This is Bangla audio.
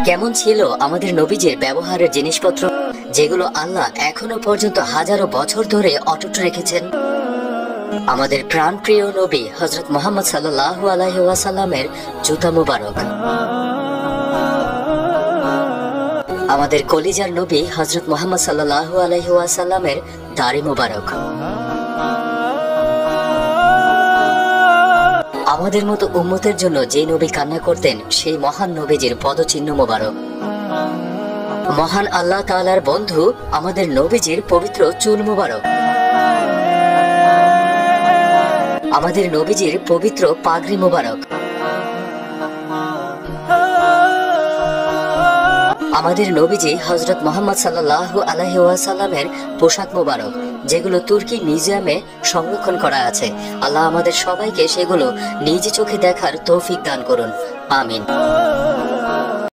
কেমন ছিল আমাদের নবীজির ব্যবহারের জিনিসপত্র, যেগুলো আল্লাহ এখনো পর্যন্ত হাজারো বছর ধরে অটুট রেখেছেন। আমাদের প্রাণপ্রিয় নবী হযরত মুহাম্মদ সাল্লাল্লাহু আলাইহি ওয়াসাল্লামের জুতা মুবারক, আমাদের কলিজার নবী হযরত মুহাম্মদ সাল্লাল্লাহু আলাইহি ওয়াসাল্লামের দাড়ি মুবারক, আমাদের মতো উম্মতের জন্য যে নবী কান্না করতেন সেই মহান নবীজির পদচিহ্ন মুবারক, মহান আল্লাহ তাআলার বন্ধু আমাদের নবীজির পবিত্র চুল মুবারক, আমাদের নবীজির পবিত্র পাগড়ি মুবারক, আমাদের নবীজি হযরত মুহাম্মদ সাল্লাল্লাহু আলাইহি ওয়াসাল্লামের পোশাক মুবারক, যেগুলো তুর্কি মিউজিয়ামে সংরক্ষণ করা আছে। আল্লাহ আমাদের সবাইকে সেগুলো নিজ চোখে দেখার তৌফিক দান করুন, আমিন।